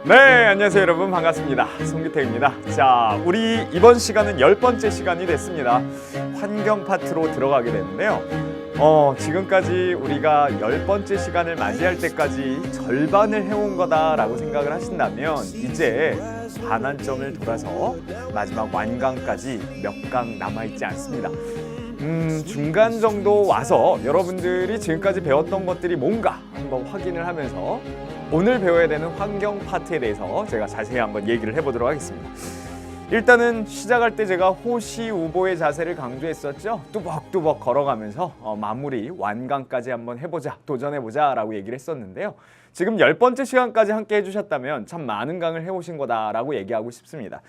네, 안녕하세요 여러분, 반갑습니다. 송기태입니다. 자, 우리 이번 시간은 10번째 시간이 됐습니다. 환경 파트로 들어가게 되는데요. 지금까지 우리가 10번째 시간을 맞이할 때까지 절반을 해온 거다라고 생각을 하신다면 이제 반환점을 돌아서 마지막 완강까지 몇 강 남아있지 않습니다. 중간 정도 와서 여러분들이 지금까지 배웠던 것들이 뭔가 한번 확인을 하면서 오늘 배워야 되는 환경 파트에 대해서 제가 자세히 한번 얘기를 해보도록 하겠습니다. 일단은 시작할 때 제가 호시우보의 자세를 강조했었죠. 뚜벅뚜벅 걸어가면서 마무리 완강까지 한번 해보자, 도전해보자 라고 얘기를 했었는데요. 지금 10번째 시간까지 함께 해주셨다면 참 많은 강을 해오신 거다라고 얘기하고 싶습니다.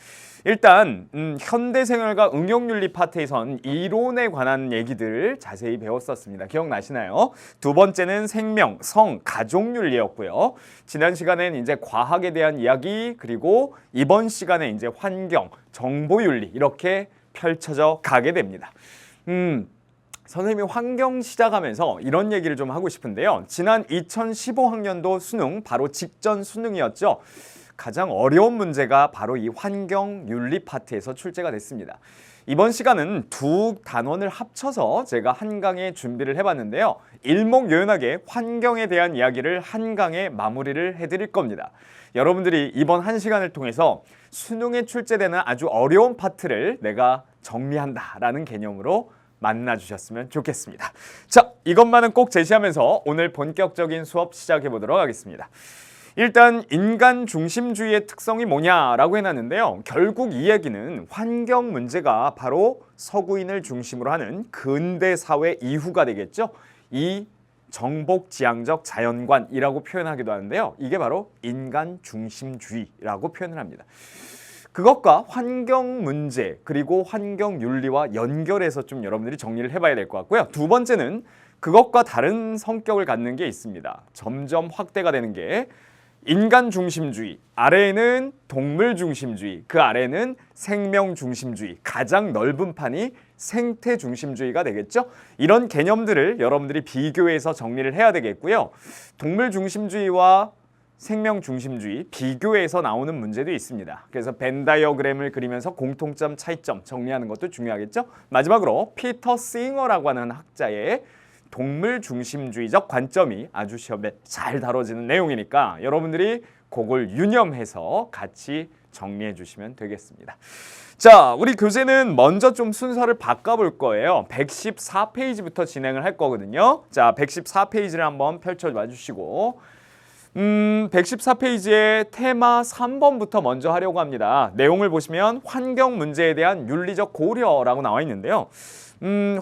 일단 현대생활과 응용윤리 파트에선 이론에 관한 얘기들을 자세히 배웠었습니다. 기억나시나요? 두 번째는 생명, 성, 가족윤리였고요. 지난 시간엔 이제 과학에 대한 이야기, 그리고 이번 시간에 이제 환경, 정보윤리 이렇게 펼쳐져 가게 됩니다. 선생님이 환경 시작하면서 이런 얘기를 좀 하고 싶은데요. 지난 2015학년도 수능, 바로 직전 수능이었죠. 가장 어려운 문제가 바로 이 환경윤리 파트에서 출제가 됐습니다. 이번 시간은 두 단원을 합쳐서 제가 한 강에 준비를 해봤는데요. 일목요연하게 환경에 대한 이야기를 한 강에 마무리를 해드릴 겁니다. 여러분들이 이번 한 시간을 통해서 수능에 출제되는 아주 어려운 파트를 내가 정리한다라는 개념으로 만나주셨으면 좋겠습니다. 자, 이것만은 꼭 제시하면서 오늘 본격적인 수업 시작해 보도록 하겠습니다. 일단 인간 중심주의의 특성이 뭐냐라고 해놨는데요. 결국 이 얘기는 환경 문제가 바로 서구인을 중심으로 하는 근대 사회 이후가 되겠죠. 이 정복지향적 자연관이라고 표현하기도 하는데요. 이게 바로 인간 중심주의라고 표현을 합니다. 그것과 환경 문제 그리고 환경 윤리와 연결해서 좀 여러분들이 정리를 해봐야 될 것 같고요. 두 번째는 그것과 다른 성격을 갖는 게 있습니다. 점점 확대가 되는 게 인간 중심주의, 아래에는 동물 중심주의, 그 아래에는 생명 중심주의, 가장 넓은 판이 생태 중심주의가 되겠죠. 이런 개념들을 여러분들이 비교해서 정리를 해야 되겠고요. 동물 중심주의와 생명 중심주의 비교해서 나오는 문제도 있습니다. 그래서 벤 다이어그램을 그리면서 공통점, 차이점 정리하는 것도 중요하겠죠. 마지막으로 피터 싱어라고 하는 학자의 동물 중심주의적 관점이 아주 시험에 잘 다뤄지는 내용이니까 여러분들이 그걸 유념해서 같이 정리해 주시면 되겠습니다. 자, 우리 교재는 먼저 좀 순서를 바꿔볼 거예요. 114페이지부터 진행을 할 거거든요. 자, 114페이지를 한번 펼쳐봐 주시고 114페이지의 테마 3번부터 먼저 하려고 합니다. 내용을 보시면 환경 문제에 대한 윤리적 고려라고 나와 있는데요.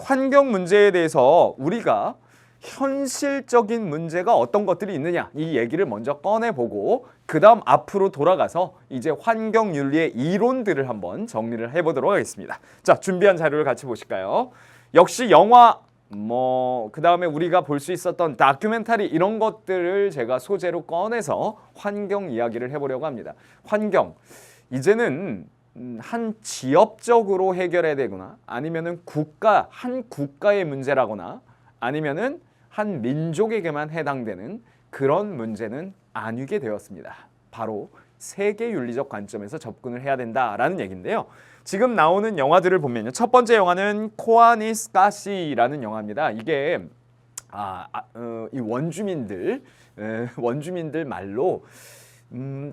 환경 문제에 대해서 우리가 현실적인 문제가 어떤 것들이 있느냐 이 얘기를 먼저 꺼내보고 그 다음 앞으로 돌아가서 이제 환경 윤리의 이론들을 한번 정리를 해보도록 하겠습니다. 자, 준비한 자료를 같이 보실까요? 역시 영화 그 다음에 우리가 볼 수 있었던 다큐멘터리 이런 것들을 제가 소재로 꺼내서 환경 이야기를 해보려고 합니다. 환경, 이제는 한 지역적으로 해결해야 되거나 아니면은 한 국가의 문제라거나 아니면은 한 민족에게만 해당되는 그런 문제는 아니게 되었습니다. 바로 세계 윤리적 관점에서 접근을 해야 된다라는 얘기인데요. 지금 나오는 영화들을 보면요. 첫 번째 영화는 코아니스카시라는 영화입니다. 이게 이 원주민들 말로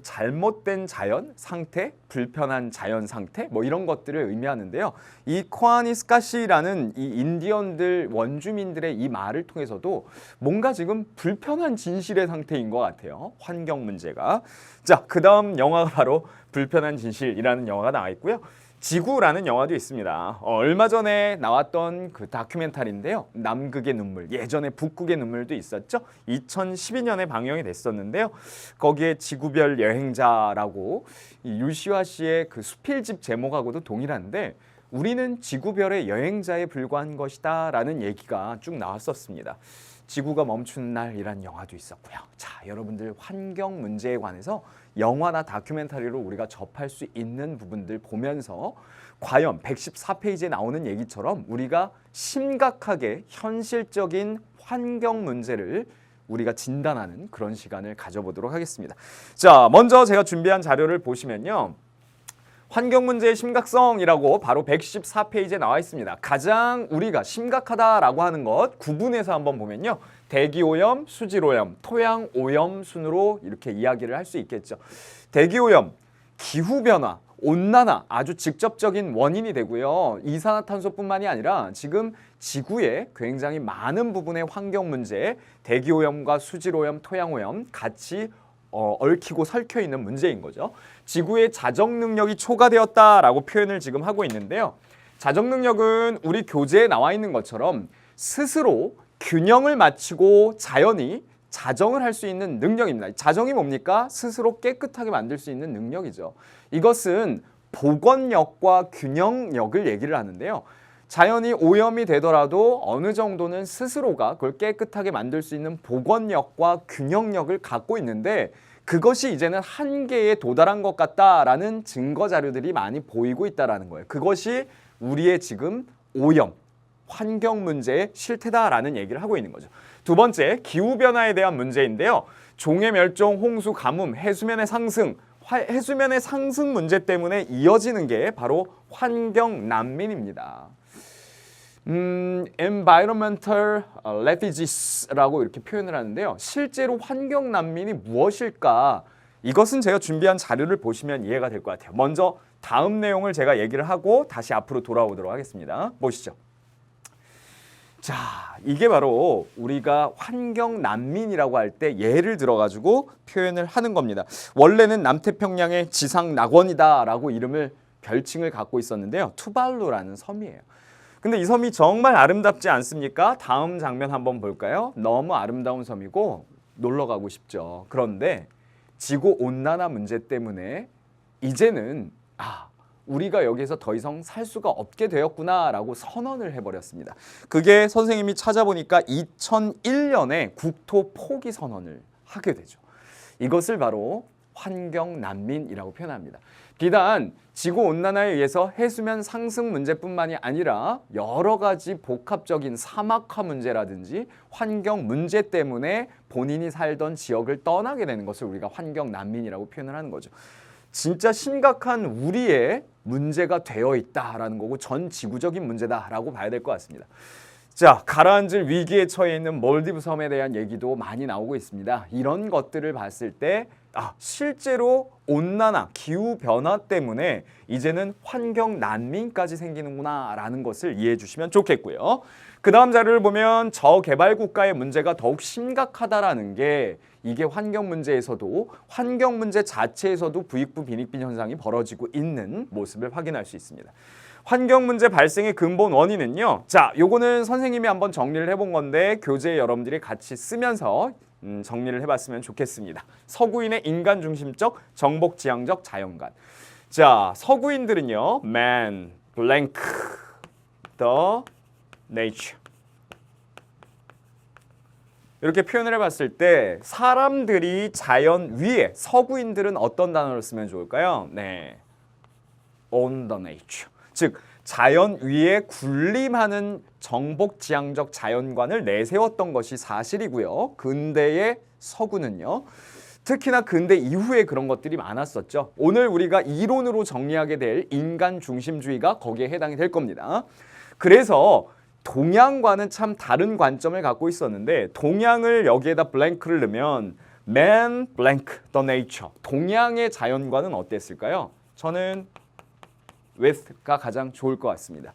잘못된 자연 상태, 불편한 자연 상태 뭐 이런 것들을 의미하는데요. 이 코아니스카시라는 이 인디언들 원주민들의 이 말을 통해서도 뭔가 지금 불편한 진실의 상태인 것 같아요. 환경 문제가. 자, 그 다음 영화가 바로 불편한 진실이라는 영화가 나와 있고요. 지구라는 영화도 있습니다. 얼마 전에 나왔던 그 다큐멘터리인데요. 남극의 눈물, 예전에 북극의 눈물도 있었죠. 2012년에 방영이 됐었는데요. 거기에 지구별 여행자라고 이 유시화 씨의 그 수필집 제목하고도 동일한데 우리는 지구별의 여행자에 불과한 것이다 라는 얘기가 쭉 나왔었습니다. 지구가 멈추는 날이란 영화도 있었고요. 자, 여러분들 환경 문제에 관해서 영화나 다큐멘터리로 우리가 접할 수 있는 부분들 보면서 과연 114페이지에 나오는 얘기처럼 우리가 심각하게 현실적인 환경 문제를 우리가 진단하는 그런 시간을 가져보도록 하겠습니다. 자, 먼저 제가 준비한 자료를 보시면요. 환경 문제의 심각성이라고 바로 114페이지에 나와 있습니다. 가장 우리가 심각하다라고 하는 것 구분해서 한번 보면요. 대기오염, 수질오염, 토양오염 순으로 이렇게 이야기를 할 수 있겠죠. 대기오염, 기후변화, 온난화 아주 직접적인 원인이 되고요. 이산화탄소뿐만이 아니라 지금 지구의 굉장히 많은 부분의 환경 문제, 대기오염과 수질오염, 토양오염 같이 얽히고 설켜 있는 문제인 거죠. 지구의 자정 능력이 초과되었다라고 표현을 지금 하고 있는데요. 자정 능력은 우리 교재에 나와 있는 것처럼 스스로 균형을 맞추고 자연이 자정을 할 수 있는 능력입니다. 자정이 뭡니까? 스스로 깨끗하게 만들 수 있는 능력이죠. 이것은 복원력과 균형력을 얘기를 하는데요. 자연이 오염이 되더라도 어느 정도는 스스로가 그걸 깨끗하게 만들 수 있는 복원력과 균형력을 갖고 있는데 그것이 이제는 한계에 도달한 것 같다라는 증거 자료들이 많이 보이고 있다는 거예요. 그것이 우리의 지금 오염, 환경 문제의 실태다라는 얘기를 하고 있는 거죠. 두 번째, 기후변화에 대한 문제인데요. 종의 멸종, 홍수, 가뭄, 해수면의 상승, 해수면의 상승 문제 때문에 이어지는 게 바로 환경 난민입니다. environmental refugees라고 이렇게 표현을 하는데요. 실제로 환경 난민이 무엇일까? 이것은 제가 준비한 자료를 보시면 이해가 될 것 같아요. 먼저 다음 내용을 제가 얘기를 하고 다시 앞으로 돌아오도록 하겠습니다. 보시죠. 자, 이게 바로 우리가 환경 난민이라고 할 때 예를 들어가지고 표현을 하는 겁니다. 원래는 남태평양의 지상 낙원이다라고 이름을 별칭을 갖고 있었는데요. 투발루라는 섬이에요. 근데 이 섬이 정말 아름답지 않습니까? 다음 장면 한번 볼까요? 너무 아름다운 섬이고 놀러 가고 싶죠. 그런데 지구 온난화 문제 때문에 이제는 우리가 여기서 더 이상 살 수가 없게 되었구나라고 선언을 해버렸습니다. 그게 선생님이 찾아보니까 2001년에 국토 포기 선언을 하게 되죠. 이것을 바로 환경 난민이라고 표현합니다. 비단 지구온난화에 의해서 해수면 상승 문제뿐만이 아니라 여러 가지 복합적인 사막화 문제라든지 환경 문제 때문에 본인이 살던 지역을 떠나게 되는 것을 우리가 환경 난민이라고 표현을 하는 거죠. 진짜 심각한 우리의 문제가 되어 있다라는 거고 전 지구적인 문제다라고 봐야 될 것 같습니다. 자, 가라앉을 위기에 처해 있는 몰디브 섬에 대한 얘기도 많이 나오고 있습니다. 이런 것들을 봤을 때 실제로 온난화, 기후변화 때문에 이제는 환경 난민까지 생기는구나 라는 것을 이해해 주시면 좋겠고요. 그 다음 자료를 보면 저개발 국가의 문제가 더욱 심각하다라는 게 이게 환경 문제에서도 환경 문제 자체에서도 부익부 빈익빈 현상이 벌어지고 있는 모습을 확인할 수 있습니다. 환경 문제 발생의 근본 원인은요. 자, 요거는 선생님이 한번 정리를 해본 건데 교재에 여러분들이 같이 쓰면서 정리를 해봤으면 좋겠습니다. 서구인의 인간 중심적, 정복지향적 자연관. 자, 서구인들은요. Man, blank, the nature. 이렇게 표현을 해봤을 때 사람들이 자연 위에 서구인들은 어떤 단어를 쓰면 좋을까요? 네, on the nature. 즉 자연 위에 군림하는 정복지향적 자연관을 내세웠던 것이 사실이고요. 근대의 서구는요. 특히나 근대 이후에 그런 것들이 많았었죠. 오늘 우리가 이론으로 정리하게 될 인간 중심주의가 거기에 해당이 될 겁니다. 그래서 동양과는 참 다른 관점을 갖고 있었는데 동양을 여기에다 블랭크를 넣으면 man blank the nature. 동양의 자연관은 어땠을까요? 저는 with가 가장 좋을 것 같습니다.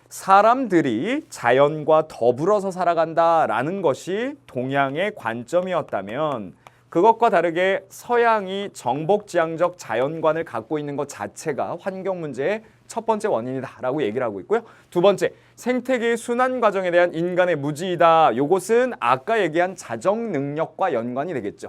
사람들이 자연과 더불어서 살아간다라는 것이 동양의 관점이었다면 그것과 다르게 서양이 정복지향적 자연관을 갖고 있는 것 자체가 환경 문제의 첫 번째 원인이다라고 얘기를 하고 있고요. 두 번째, 생태계의 순환 과정에 대한 인간의 무지이다. 요것은 아까 얘기한 자정 능력과 연관이 되겠죠.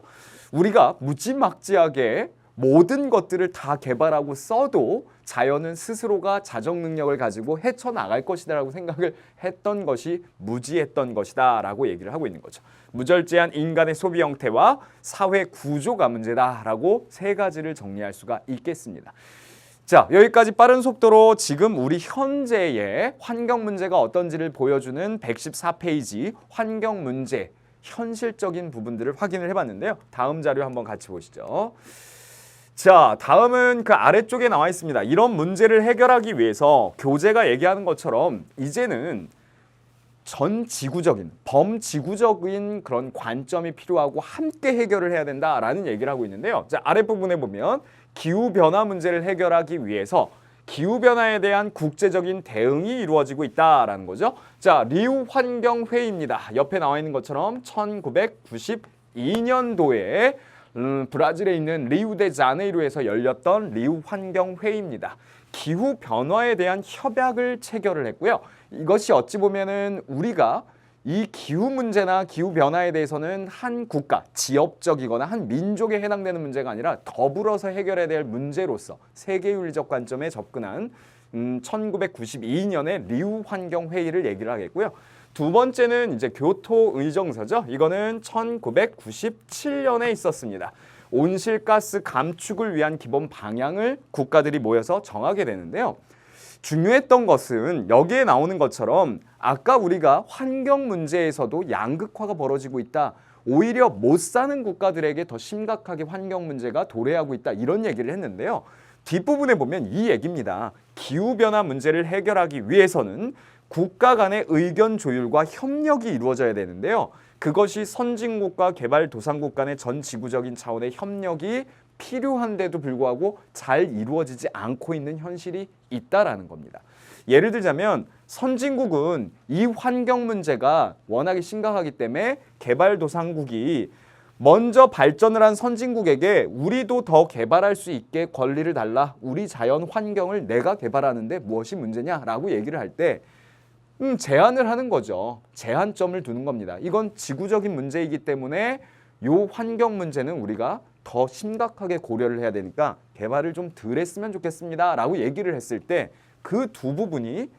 우리가 무지막지하게 모든 것들을 다 개발하고 써도 자연은 스스로가 자정 능력을 가지고 헤쳐나갈 것이다 라고 생각을 했던 것이 무지했던 것이다 라고 얘기를 하고 있는 거죠. 무절제한 인간의 소비 형태와 사회 구조가 문제다라고 세 가지를 정리할 수가 있겠습니다. 자, 여기까지 빠른 속도로 지금 우리 현재의 환경 문제가 어떤지를 보여주는 114페이지 환경 문제 현실적인 부분들을 확인을 해봤는데요. 다음 자료 한번 같이 보시죠. 자, 다음은 그 아래쪽에 나와 있습니다. 이런 문제를 해결하기 위해서 교재가 얘기하는 것처럼 이제는 전지구적인, 범지구적인 그런 관점이 필요하고 함께 해결을 해야 된다라는 얘기를 하고 있는데요. 자, 아랫부분에 보면 기후변화 문제를 해결하기 위해서 기후변화에 대한 국제적인 대응이 이루어지고 있다라는 거죠. 자, 리우 환경회의입니다. 옆에 나와 있는 것처럼 1992년도에 브라질에 있는 리우데자네이루에서 열렸던 리우 환경회의입니다. 기후변화에 대한 협약을 체결을 했고요. 이것이 어찌 보면은 우리가 이 기후 문제나 기후 변화에 대해서는 한 국가, 지역적이거나 한 민족에 해당되는 문제가 아니라 더불어서 해결해야 될 문제로서 세계윤리적 관점에 접근한 1992년의 리우 환경 회의를 얘기를 하겠고요. 두 번째는 이제 교토 의정서죠. 이거는 1997년에 있었습니다. 온실가스 감축을 위한 기본 방향을 국가들이 모여서 정하게 되는데요. 중요했던 것은 여기에 나오는 것처럼 아까 우리가 환경 문제에서도 양극화가 벌어지고 있다. 오히려 못 사는 국가들에게 더 심각하게 환경 문제가 도래하고 있다. 이런 얘기를 했는데요. 뒷부분에 보면 이 얘기입니다. 기후변화 문제를 해결하기 위해서는 국가 간의 의견 조율과 협력이 이루어져야 되는데요. 그것이 선진국과 개발도상국 간의 전 지구적인 차원의 협력이 필요한데도 불구하고 잘 이루어지지 않고 있는 현실이 있다라는 겁니다. 예를 들자면 선진국은 이 환경 문제가 워낙에 심각하기 때문에 개발도상국이 먼저 발전을 한 선진국에게 우리도 더 개발할 수 있게 권리를 달라. 우리 자연 환경을 내가 개발하는데 무엇이 문제냐라고 얘기를 할 때 제한을 하는 거죠. 제한점을 두는 겁니다. 이건 지구적인 문제이기 때문에 요 환경 문제는 우리가 더 심각하게 고려를 해야 되니까 개발을 좀 덜 했으면 좋겠습니다 라고 얘기를 했을 때 그 두 부분이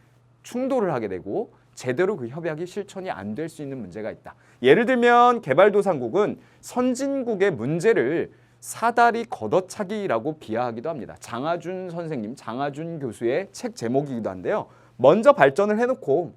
충돌을 하게 되고 제대로 그 협약이 실천이 안 될 수 있는 문제가 있다. 예를 들면 개발도상국은 선진국의 문제를 사다리 걷어차기라고 비하하기도 합니다. 장하준 선생님, 장하준 교수의 책 제목이기도 한데요. 먼저 발전을 해놓고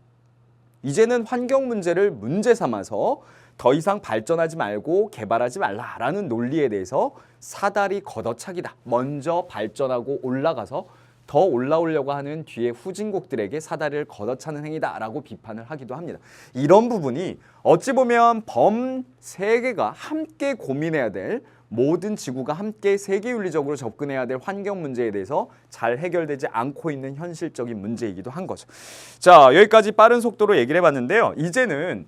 이제는 환경 문제를 문제 삼아서 더 이상 발전하지 말고 개발하지 말라라는 논리에 대해서 사다리 걷어차기다. 먼저 발전하고 올라가서 더 올라오려고 하는 뒤에 후진국들에게 사다리를 걷어차는 행위다라고 비판을 하기도 합니다. 이런 부분이 어찌 보면 범세계가 함께 고민해야 될 모든 지구가 함께 세계윤리적으로 접근해야 될 환경 문제에 대해서 잘 해결되지 않고 있는 현실적인 문제이기도 한 거죠. 자, 여기까지 빠른 속도로 얘기를 해봤는데요. 이제는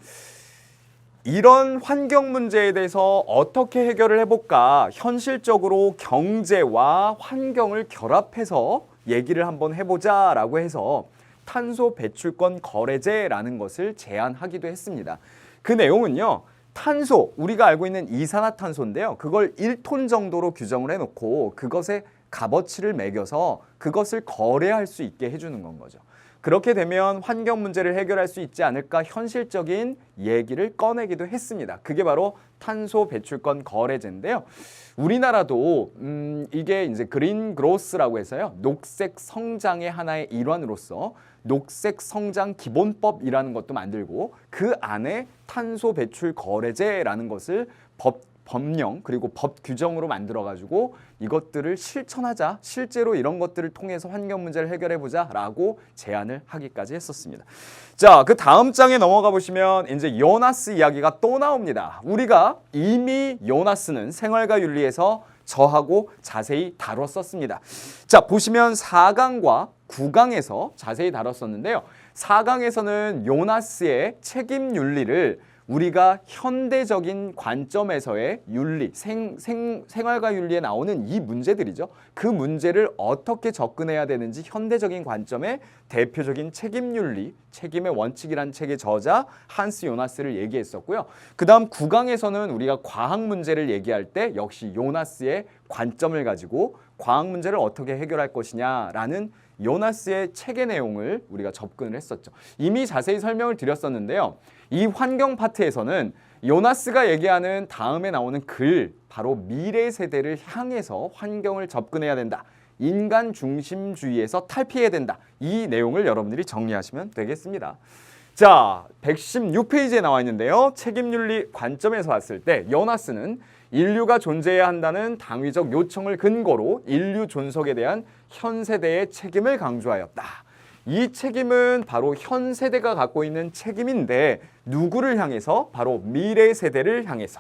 이런 환경 문제에 대해서 어떻게 해결을 해볼까? 현실적으로 경제와 환경을 결합해서 얘기를 한번 해보자라고 해서 탄소 배출권 거래제라는 것을 제안하기도 했습니다. 그 내용은요. 탄소, 우리가 알고 있는 이산화탄소인데요. 그걸 1톤 정도로 규정을 해놓고 그것에 값어치를 매겨서 그것을 거래할 수 있게 해주는 건 거죠. 그렇게 되면 환경 문제를 해결할 수 있지 않을까 현실적인 얘기를 꺼내기도 했습니다. 그게 바로 탄소 배출권 거래제인데요. 우리나라도 이게 이제 그린 그로스라고 해서요. 녹색 성장의 하나의 일환으로서 녹색 성장 기본법이라는 것도 만들고 그 안에 탄소 배출 거래제라는 것을 법령 그리고 법 규정으로 만들어가지고 이것들을 실천하자, 실제로 이런 것들을 통해서 환경 문제를 해결해보자 라고 제안을 하기까지 했었습니다. 자, 그 다음 장에 넘어가 보시면 이제 요나스 이야기가 또 나옵니다. 우리가 이미 요나스는 생활과 윤리에서 저하고 자세히 다뤘었습니다. 자, 보시면 4강과 9강에서 자세히 다뤘었는데요. 4강에서는 요나스의 책임 윤리를 우리가 현대적인 관점에서의 윤리, 생활과 윤리에 나오는 이 문제들이죠. 그 문제를 어떻게 접근해야 되는지 현대적인 관점의 대표적인 책임 윤리, 책임의 원칙이라는 책의 저자 한스 요나스를 얘기했었고요. 그 다음 9강에서는 우리가 과학 문제를 얘기할 때 역시 요나스의 관점을 가지고 과학 문제를 어떻게 해결할 것이냐라는 요나스의 책의 내용을 우리가 접근을 했었죠. 이미 자세히 설명을 드렸었는데요. 이 환경 파트에서는 요나스가 얘기하는 다음에 나오는 글, 바로 미래 세대를 향해서 환경을 접근해야 된다. 인간 중심주의에서 탈피해야 된다. 이 내용을 여러분들이 정리하시면 되겠습니다. 자, 116페이지에 나와 있는데요. 책임윤리 관점에서 봤을 때 요나스는 인류가 존재해야 한다는 당위적 요청을 근거로 인류 존속에 대한 현 세대의 책임을 강조하였다. 이 책임은 바로 현 세대가 갖고 있는 책임인데 누구를 향해서? 바로 미래 세대를 향해서.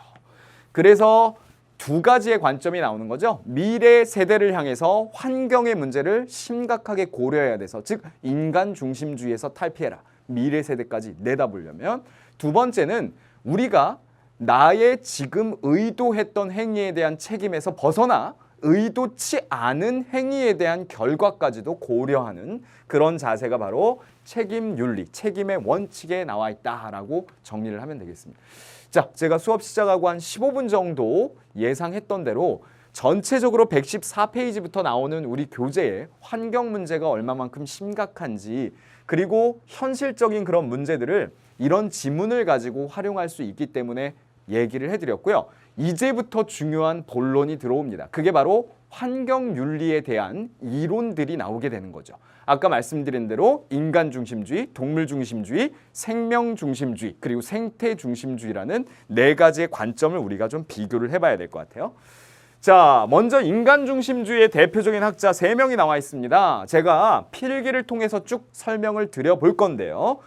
그래서 두 가지의 관점이 나오는 거죠. 미래 세대를 향해서 환경의 문제를 심각하게 고려해야 돼서, 즉 인간 중심주의에서 탈피해라. 미래 세대까지 내다보려면. 두 번째는 우리가 나의 지금 의도했던 행위에 대한 책임에서 벗어나 의도치 않은 행위에 대한 결과까지도 고려하는 그런 자세가 바로 책임윤리, 책임의 원칙에 나와 있다라고 정리를 하면 되겠습니다. 자, 제가 수업 시작하고 한 15분 정도 예상했던 대로 전체적으로 114페이지부터 나오는 우리 교재의 환경 문제가 얼마만큼 심각한지, 그리고 현실적인 그런 문제들을 이런 지문을 가지고 활용할 수 있기 때문에 얘기를 해드렸고요. 이제부터 중요한 본론이 들어옵니다. 그게 바로 환경윤리에 대한 이론들이 나오게 되는 거죠. 아까 말씀드린 대로 인간 중심주의, 동물 중심주의, 생명 중심주의, 그리고 생태 중심주의라는 네 가지의 관점을 우리가 좀 비교를 해봐야 될 것 같아요. 자, 먼저 인간 중심주의의 대표적인 학자 3명이 나와 있습니다. 제가 필기를 통해서 쭉 설명을 드려볼 건데요.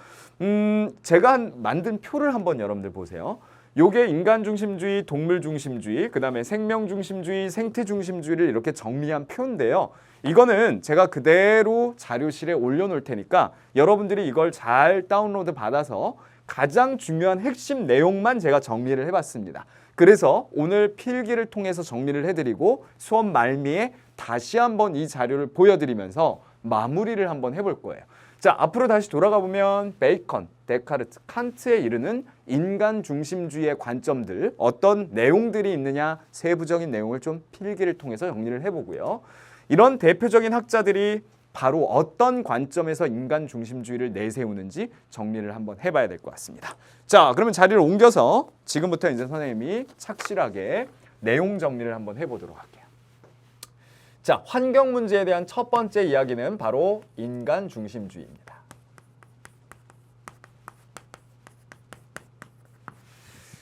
제가 만든 표를 한번 여러분들 보세요. 요게 인간 중심주의, 동물 중심주의, 그 다음에 생명 중심주의, 생태 중심주의를 이렇게 정리한 표인데요. 이거는 제가 그대로 자료실에 올려놓을 테니까 여러분들이 이걸 잘 다운로드 받아서 가장 중요한 핵심 내용만 제가 정리를 해봤습니다. 그래서 오늘 필기를 통해서 정리를 해드리고 수업 말미에 다시 한번 이 자료를 보여드리면서 마무리를 한번 해볼 거예요. 자, 앞으로 다시 돌아가 보면 베이컨, 데카르트, 칸트에 이르는 인간 중심주의의 관점들, 어떤 내용들이 있느냐, 세부적인 내용을 좀 필기를 통해서 정리를 해보고요. 이런 대표적인 학자들이 바로 어떤 관점에서 인간 중심주의를 내세우는지 정리를 한번 해봐야 될 것 같습니다. 자, 그러면 자리를 옮겨서 지금부터 이제 선생님이 착실하게 내용 정리를 한번 해보도록 할게요. 자, 환경 문제에 대한 첫 번째 이야기는 바로 인간 중심주의입니다.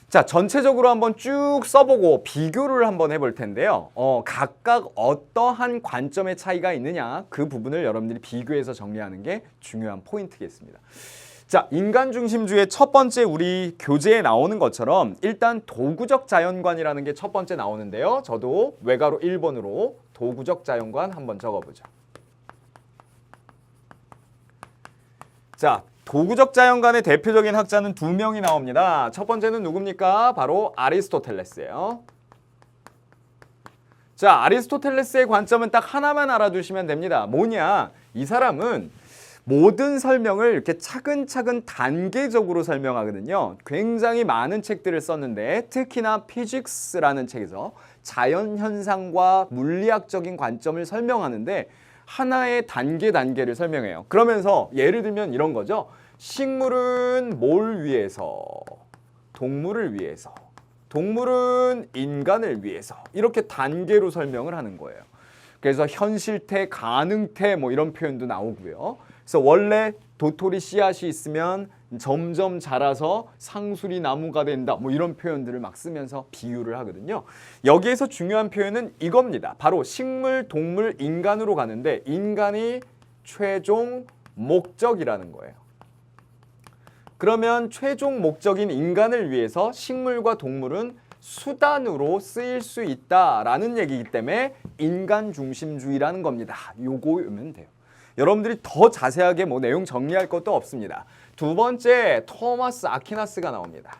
자, 전체적으로 한번 쭉 써보고 비교를 한번 해볼 텐데요. 각각 어떠한 관점의 차이가 있느냐, 그 부분을 여러분들이 비교해서 정리하는 게 중요한 포인트겠습니다. 자, 인간 중심주의의 첫 번째 우리 교재에 나오는 것처럼 일단 도구적 자연관이라는 게 첫 번째 나오는데요. 저도 외가로 1번으로 도구적 자연관 한번 적어보죠. 자, 도구적 자연관의 대표적인 학자는 2명이 나옵니다. 첫 번째는 누굽니까? 바로 아리스토텔레스예요. 자, 아리스토텔레스의 관점은 딱 하나만 알아두시면 됩니다. 뭐냐? 이 사람은 모든 설명을 이렇게 차근차근 단계적으로 설명하거든요. 굉장히 많은 책들을 썼는데 특히나 피직스라는 책에서 자연현상과 물리학적인 관점을 설명하는데 하나의 단계를 설명해요. 그러면서 예를 들면 이런 거죠. 식물은 뭘 위해서? 동물을 위해서. 동물은 인간을 위해서. 이렇게 단계로 설명을 하는 거예요. 그래서 현실태, 가능태 뭐 이런 표현도 나오고요. 그래서 원래 도토리 씨앗이 있으면 점점 자라서 상수리 나무가 된다. 뭐 이런 표현들을 막 쓰면서 비유를 하거든요. 여기에서 중요한 표현은 이겁니다. 바로 식물, 동물, 인간으로 가는데 인간이 최종 목적이라는 거예요. 그러면 최종 목적인 인간을 위해서 식물과 동물은 수단으로 쓰일 수 있다라는 얘기이기 때문에 인간 중심주의라는 겁니다. 요거 외우면 돼요. 여러분들이 더 자세하게 뭐 내용 정리할 것도 없습니다. 두 번째, 토마스 아퀴나스가 나옵니다.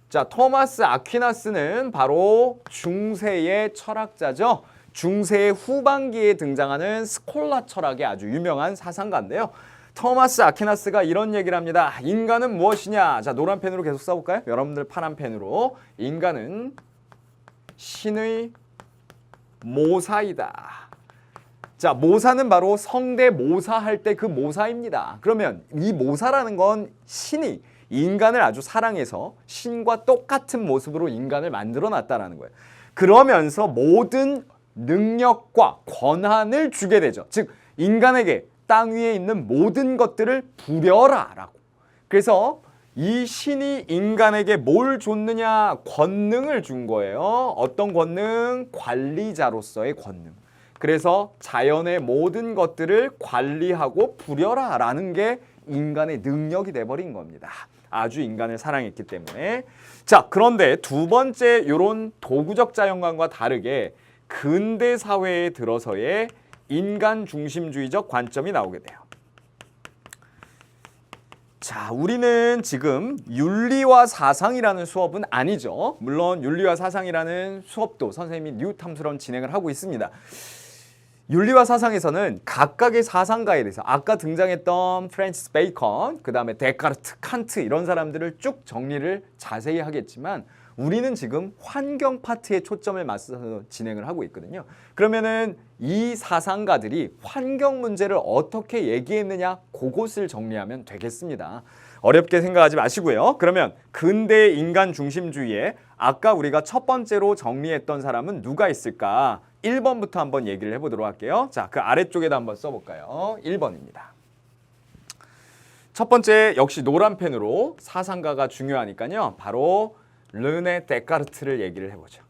자, 토마스 아퀴나스는 바로 중세의 철학자죠. 중세의 후반기에 등장하는 스콜라 철학의 아주 유명한 사상가인데요. 토마스 아퀴나스가 이런 얘기를 합니다. 인간은 무엇이냐? 자, 노란 펜으로 계속 써볼까요? 여러분들 파란 펜으로. 인간은 신의 모사이다. 자, 모사는 바로 성대 모사할 때 그 모사입니다. 그러면 이 모사라는 건 신이 인간을 아주 사랑해서 신과 똑같은 모습으로 인간을 만들어 놨다라는 거예요. 그러면서 모든 능력과 권한을 주게 되죠. 즉 인간에게 땅 위에 있는 모든 것들을 부려라 라고. 그래서 이 신이 인간에게 뭘 줬느냐? 권능을 준 거예요. 어떤 권능? 관리자로서의 권능. 그래서 자연의 모든 것들을 관리하고 부려라 라는 게 인간의 능력이 돼버린 겁니다. 아주 인간을 사랑했기 때문에. 자, 그런데 두 번째 이런 도구적 자연관과 다르게 근대 사회에 들어서의 인간 중심주의적 관점이 나오게 돼요. 자, 우리는 지금 윤리와 사상이라는 수업은 아니죠. 물론 윤리와 사상이라는 수업도 선생님이 뉴탐스러운 진행을 하고 있습니다. 윤리와 사상에서는 각각의 사상가에 대해서 아까 등장했던 프랜시스 베이컨, 그 다음에 데카르트, 칸트 이런 사람들을 쭉 정리를 자세히 하겠지만 우리는 지금 환경 파트에 초점을 맞춰서 진행을 하고 있거든요. 그러면은 이 사상가들이 환경 문제를 어떻게 얘기했느냐, 그것을 정리하면 되겠습니다. 어렵게 생각하지 마시고요. 그러면 근대 인간 중심주의에 아까 우리가 첫 번째로 정리했던 사람은 누가 있을까? 1번부터 한번 얘기를 해보도록 할게요. 자, 그 아래쪽에다 한번 써볼까요? 1번입니다. 첫 번째 역시 노란 펜으로 사상가가 중요하니까요. 바로 르네 데카르트를 얘기를 해보죠.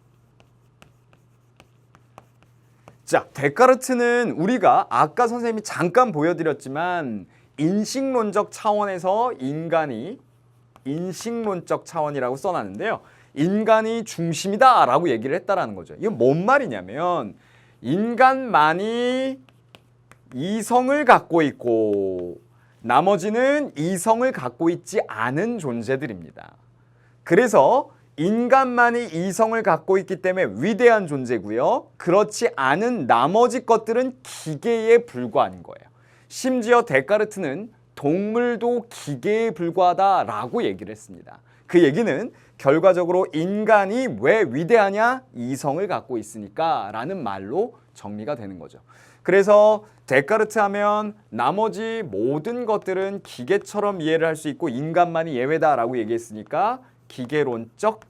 자, 데카르트는 우리가 아까 선생님이 잠깐 보여드렸지만 인식론적 차원에서 인간이 인식론적 차원이라고 써놨는데요. 인간이 중심이다 라고 얘기를 했다라는 거죠. 이건 뭔 말이냐면 인간만이 이성을 갖고 있고 나머지는 이성을 갖고 있지 않은 존재들입니다. 그래서 인간만이 이성을 갖고 있기 때문에 위대한 존재고요. 그렇지 않은 나머지 것들은 기계에 불과한 거예요. 심지어 데카르트는 동물도 기계에 불과하다라고 얘기를 했습니다. 그 얘기는 결과적으로 인간이 왜 위대하냐? 이성을 갖고 있으니까 라는 말로 정리가 되는 거죠. 그래서 데카르트 하면 나머지 모든 것들은 기계처럼 이해를 할 수 있고 인간만이 예외다라고 얘기했으니까 기계론적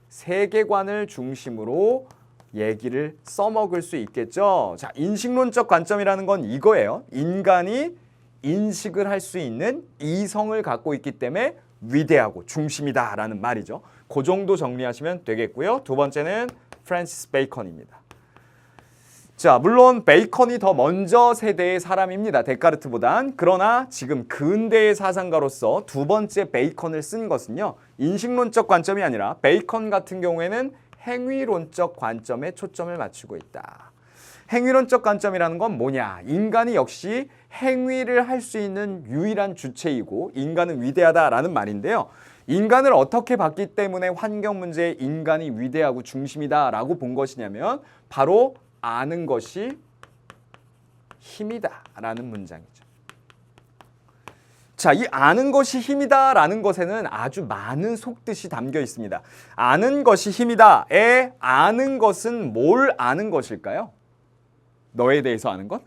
세계관을 중심으로 얘기를 써먹을 수 있겠죠. 자, 인식론적 관점이라는 건 이거예요. 인간이 인식을 할 수 있는 이성을 갖고 있기 때문에 위대하고 중심이다라는 말이죠. 그 정도 정리하시면 되겠고요. 두 번째는 프랜시스 베이컨입니다. 자, 물론 베이컨이 더 먼저 세대의 사람입니다. 데카르트보단. 그러나 지금 근대의 사상가로서 두 번째 베이컨을 쓴 것은요. 인식론적 관점이 아니라 베이컨 같은 경우에는 행위론적 관점에 초점을 맞추고 있다. 행위론적 관점이라는 건 뭐냐? 인간이 역시 행위를 할 수 있는 유일한 주체이고 인간은 위대하다라는 말인데요. 인간을 어떻게 봤기 때문에 환경 문제에 인간이 위대하고 중심이다라고 본 것이냐면 바로 아는 것이 힘이다라는 문장이죠. 자, 이 아는 것이 힘이다라는 것에는 아주 많은 속뜻이 담겨 있습니다. 아는 것이 힘이다에 아는 것은 뭘 아는 것일까요? 너에 대해서 아는 것?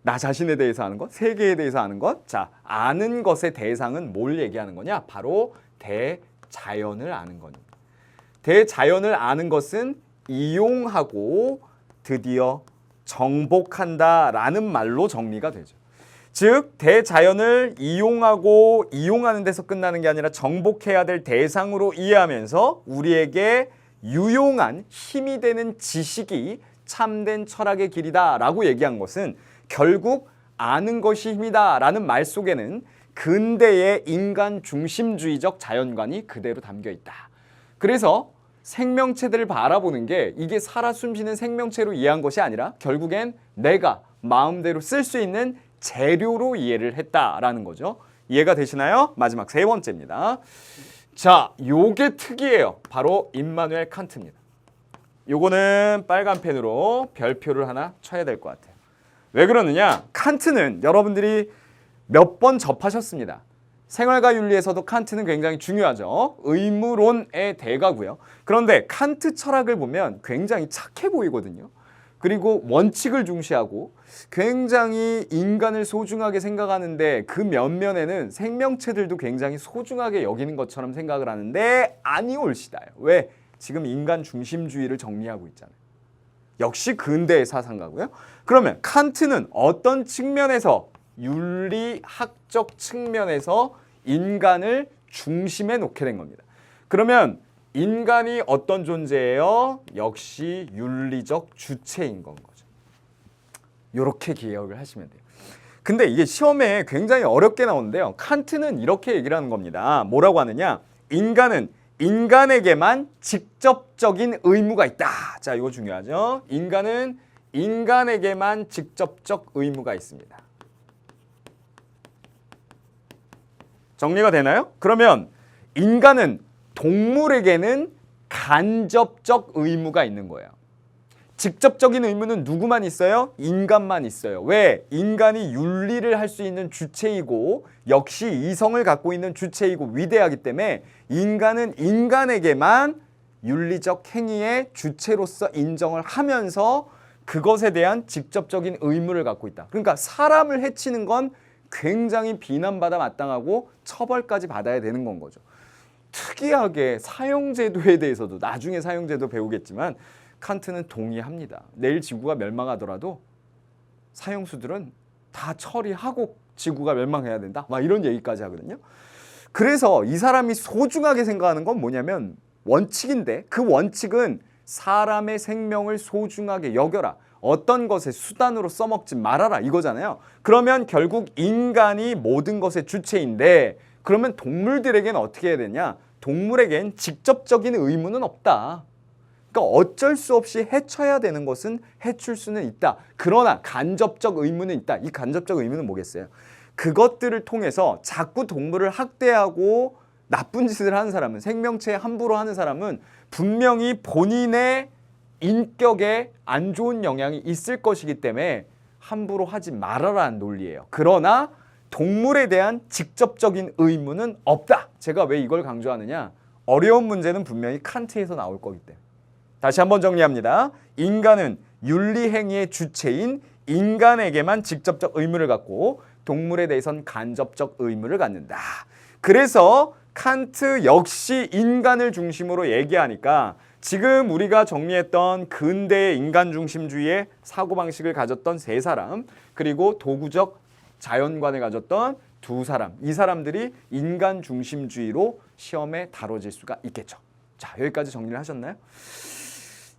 나 자신에 대해서 아는 것? 세계에 대해서 아는 것? 자, 아는 것의 대상은 뭘 얘기하는 거냐? 바로 대자연을 아는 겁니다. 대자연을 아는 것은 이용하고 드디어 정복한다라는 말로 정리가 되죠. 즉, 대자연을 이용하고 이용하는 데서 끝나는 게 아니라 정복해야 될 대상으로 이해하면서 우리에게 유용한 힘이 되는 지식이 참된 철학의 길이다라고 얘기한 것은 결국 아는 것이 힘이다라는 말 속에는 근대의 인간 중심주의적 자연관이 그대로 담겨 있다. 그래서 생명체들을 바라보는 게 이게 살아 숨쉬는 생명체로 이해한 것이 아니라 결국엔 내가 마음대로 쓸 수 있는 재료로 이해를 했다라는 거죠. 이해가 되시나요? 마지막 세 번째입니다. 자, 요게 특이해요. 바로 임마누엘 칸트입니다. 요거는 빨간 펜으로 별표를 하나 쳐야 될 것 같아요. 왜 그러느냐? 칸트는 여러분들이 몇 번 접하셨습니다. 생활과 윤리에서도 칸트는 굉장히 중요하죠. 의무론의 대가고요. 그런데 칸트 철학을 보면 굉장히 착해 보이거든요. 그리고 원칙을 중시하고 굉장히 인간을 소중하게 생각하는데 그 면면에는 생명체들도 굉장히 소중하게 여기는 것처럼 생각을 하는데 아니올시다요. 왜? 지금 인간 중심주의를 정리하고 있잖아요. 역시 근대의 사상가고요. 그러면 칸트는 어떤 측면에서 윤리학적 측면에서 인간을 중심에 놓게 된 겁니다. 그러면 인간이 어떤 존재예요? 역시 윤리적 주체인 건 거죠. 이렇게 기억을 하시면 돼요. 근데 이게 시험에 굉장히 어렵게 나오는데요. 칸트는 이렇게 얘기를 하는 겁니다. 뭐라고 하느냐? 인간은 인간에게만 직접적인 의무가 있다. 자, 이거 중요하죠. 인간은 인간에게만 직접적 의무가 있습니다. 정리가 되나요? 그러면 인간은 동물에게는 간접적 의무가 있는 거예요. 직접적인 의무는 누구만 있어요? 인간만 있어요. 왜? 인간이 윤리를 할 수 있는 주체이고 역시 이성을 갖고 있는 주체이고 위대하기 때문에 인간은 인간에게만 윤리적 행위의 주체로서 인정을 하면서 그것에 대한 직접적인 의무를 갖고 있다. 그러니까 사람을 해치는 건 굉장히 비난받아 마땅하고 처벌까지 받아야 되는 건 거죠. 특이하게 사형제도에 대해서도 나중에 사형제도 배우겠지만 칸트는 동의합니다. 내일 지구가 멸망하더라도 사형수들은 다 처리하고 지구가 멸망해야 된다. 막 이런 얘기까지 하거든요. 그래서 이 사람이 소중하게 생각하는 건 뭐냐면 원칙인데 그 원칙은 사람의 생명을 소중하게 여겨라. 어떤 것의 수단으로 써먹지 말아라 이거잖아요. 그러면 결국 인간이 모든 것의 주체인데 그러면 동물들에게는 어떻게 해야 되냐? 동물에겐 직접적인 의무는 없다. 그러니까 어쩔 수 없이 해쳐야 되는 것은 해칠 수는 있다. 그러나 간접적 의무는 있다. 이 간접적 의무는 뭐겠어요? 그것들을 통해서 자꾸 동물을 학대하고 나쁜 짓을 하는 사람은 생명체에 함부로 하는 사람은 분명히 본인의 인격에 안 좋은 영향이 있을 것이기 때문에 함부로 하지 말아라는 논리예요. 그러나 동물에 대한 직접적인 의무는 없다. 제가 왜 이걸 강조하느냐? 어려운 문제는 분명히 칸트에서 나올 거기 때문에. 다시 한번 정리합니다. 인간은 윤리행위의 주체인 인간에게만 직접적 의무를 갖고 동물에 대해선 간접적 의무를 갖는다. 그래서 칸트 역시 인간을 중심으로 얘기하니까 지금 우리가 정리했던 근대의 인간 중심주의의 사고방식을 가졌던 세 사람 그리고 도구적 자연관을 가졌던 두 사람 이 사람들이 인간 중심주의로 시험에 다뤄질 수가 있겠죠. 자, 여기까지 정리를 하셨나요?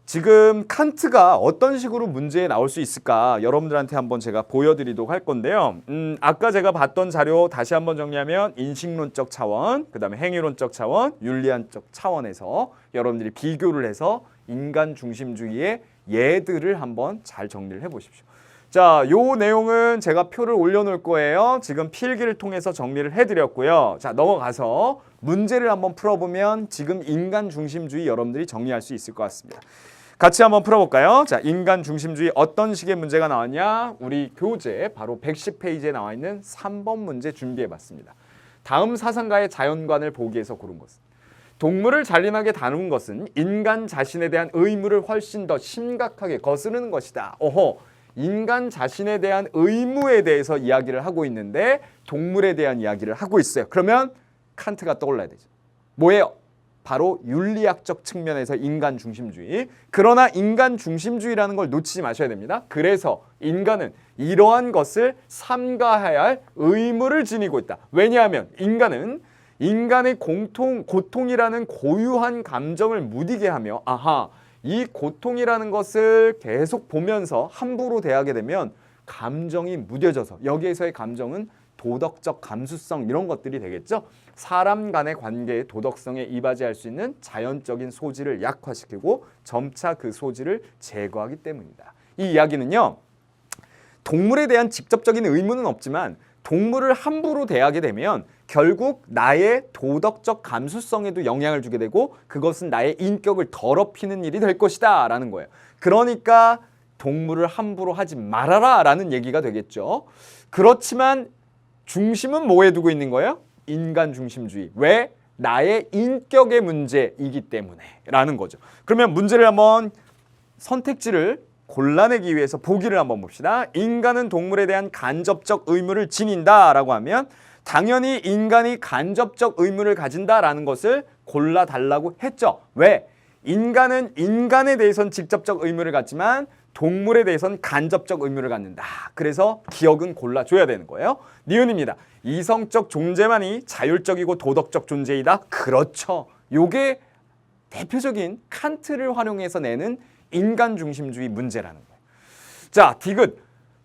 지금 칸트가 어떤 식으로 문제에 나올 수 있을까 여러분들한테 한번 제가 보여드리도록 할 건데요. 아까 제가 봤던 자료 다시 한번 정리하면 인식론적 차원, 그 다음에 행위론적 차원, 윤리학적 차원에서 여러분들이 비교를 해서 인간 중심주의의 예들을 한번 잘 정리를 해보십시오. 자, 요 내용은 제가 표를 올려놓을 거예요. 지금 필기를 통해서 정리를 해드렸고요. 자, 넘어가서 문제를 한번 풀어보면 지금 인간 중심주의 여러분들이 정리할 수 있을 것 같습니다. 같이 한번 풀어볼까요? 자, 인간 중심주의 어떤 식의 문제가 나왔냐? 우리 교재 바로 110페이지에 나와 있는 3번 문제 준비해봤습니다. 다음 사상가의 자연관을 보기 위해서 고른 것은 동물을 잔인하게 다룬 것은 인간 자신에 대한 의무를 훨씬 더 심각하게 거스르는 것이다. 어허, 인간 자신에 대한 의무에 대해서 이야기를 하고 있는데 동물에 대한 이야기를 하고 있어요. 그러면 칸트가 떠올라야 되죠. 뭐예요? 바로 윤리학적 측면에서 인간 중심주의. 그러나 인간 중심주의라는 걸 놓치지 마셔야 됩니다. 그래서 인간은 이러한 것을 삼가해야 할 의무를 지니고 있다. 왜냐하면 인간은 인간의 고통이라는 고유한 감정을 무디게 하며 이 고통이라는 것을 계속 보면서 함부로 대하게 되면 감정이 무뎌져서 여기에서의 감정은 도덕적 감수성 이런 것들이 되겠죠. 사람 간의 관계의 도덕성에 이바지할 수 있는 자연적인 소질을 약화시키고 점차 그 소질을 제거하기 때문이다. 이 이야기는요. 동물에 대한 직접적인 의무는 없지만 동물을 함부로 대하게 되면 결국 나의 도덕적 감수성에도 영향을 주게 되고 그것은 나의 인격을 더럽히는 일이 될 것이다 라는 거예요. 그러니까 동물을 함부로 하지 말아라 라는 얘기가 되겠죠. 그렇지만 중심은 뭐에 두고 있는 거예요? 인간 중심주의. 왜? 나의 인격의 문제이기 때문에 라는 거죠. 그러면 문제를 한번 선택지를 골라내기 위해서 보기를 한번 봅시다. 인간은 동물에 대한 간접적 의무를 지닌다 라고 하면 당연히 인간이 간접적 의무를 가진다라는 것을 골라달라고 했죠. 왜? 인간은 인간에 대해서는 직접적 의무를 갖지만 동물에 대해서는 간접적 의무를 갖는다. 그래서 기억은 골라줘야 되는 거예요. 니은입니다. 이성적 존재만이 자율적이고 도덕적 존재이다. 그렇죠. 요게 대표적인 칸트를 활용해서 내는 인간 중심주의 문제라는 거예요. 자, 디귿.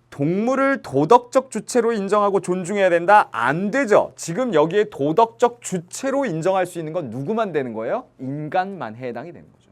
동물을 도덕적 주체로 인정하고 존중해야 된다? 안 되죠. 지금 여기에 도덕적 주체로 인정할 수 있는 건 누구만 되는 거예요? 인간만 해당이 되는 거죠.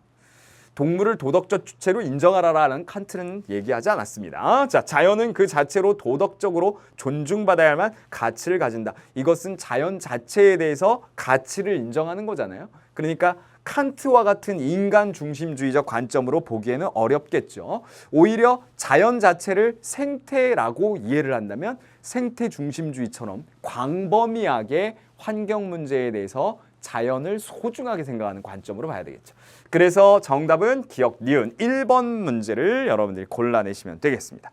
동물을 도덕적 주체로 인정하라라는 칸트는 얘기하지 않았습니다. 자, 자연은 그 자체로 도덕적으로 존중받아야 할 만한 가치를 가진다. 이것은 자연 자체에 대해서 가치를 인정하는 거잖아요. 그러니까 칸트와 같은 인간 중심주의적 관점으로 보기에는 어렵겠죠. 오히려 자연 자체를 생태라고 이해를 한다면 생태 중심주의처럼 광범위하게 환경 문제에 대해서 자연을 소중하게 생각하는 관점으로 봐야 되겠죠. 그래서 정답은 기억 니은 1번 문제를 여러분들이 골라내시면 되겠습니다.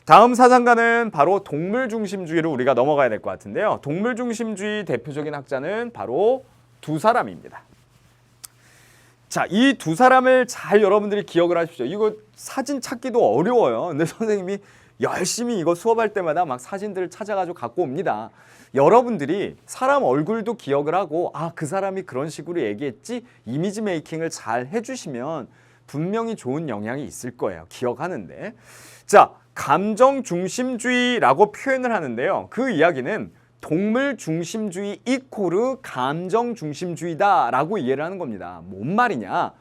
다음 사상가는 바로 동물 중심주의로 우리가 넘어가야 될 것 같은데요. 동물 중심주의 대표적인 학자는 바로 두 사람입니다. 자, 이 두 사람을 잘 여러분들이 기억을 하십시오. 이거 사진 찾기도 어려워요. 근데 선생님이 열심히 이거 수업할 때마다 막 사진들을 찾아가지고 갖고 옵니다. 여러분들이 사람 얼굴도 기억을 하고 아, 그 사람이 그런 식으로 얘기했지 이미지 메이킹을 잘 해주시면 분명히 좋은 영향이 있을 거예요. 기억하는데. 자, 감정 중심주의라고 표현을 하는데요. 그 이야기는 동물 중심주의 이코르 감정 중심주의다라고 이해를 하는 겁니다. 뭔 말이냐?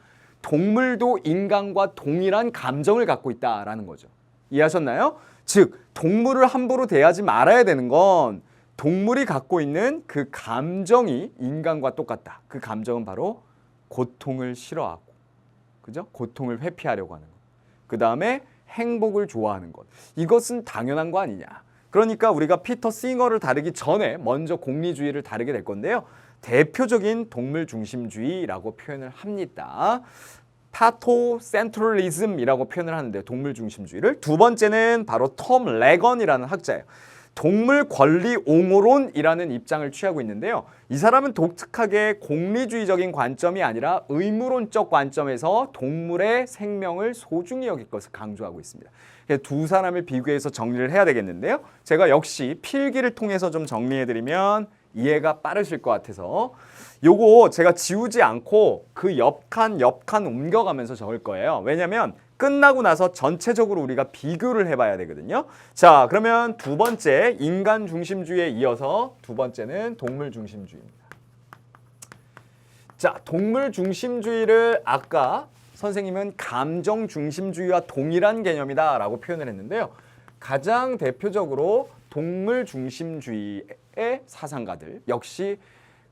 동물도 인간과 동일한 감정을 갖고 있다라는 거죠. 이해하셨나요? 즉, 동물을 함부로 대하지 말아야 되는 건 동물이 갖고 있는 그 감정이 인간과 똑같다. 그 감정은 바로 고통을 싫어하고, 그죠? 고통을 회피하려고 하는 것. 그 다음에 행복을 좋아하는 것. 이것은 당연한 거 아니냐? 그러니까 우리가 피터 싱어를 다루기 전에 먼저 공리주의를 다루게 될 건데요. 대표적인 동물 중심주의라고 표현을 합니다. 파토센트럴리즘이라고 표현을 하는데요. 동물 중심주의를. 두 번째는 바로 톰 레건이라는 학자예요. 동물 권리 옹호론이라는 입장을 취하고 있는데요. 이 사람은 독특하게 공리주의적인 관점이 아니라 의무론적 관점에서 동물의 생명을 소중히 여길 것을 강조하고 있습니다. 두 사람을 비교해서 정리를 해야 되겠는데요. 제가 역시 필기를 통해서 좀 정리해드리면 이해가 빠르실 것 같아서 요거 제가 지우지 않고 그 옆칸 옮겨가면서 적을 거예요. 왜냐면 끝나고 나서 전체적으로 우리가 비교를 해봐야 되거든요. 자, 그러면 두 번째 인간 중심주의에 이어서 두 번째는 동물 중심주의입니다. 자, 동물 중심주의를 아까 선생님은 감정 중심주의와 동일한 개념이다 라고 표현을 했는데요. 가장 대표적으로 동물 중심주의의 사상가들 역시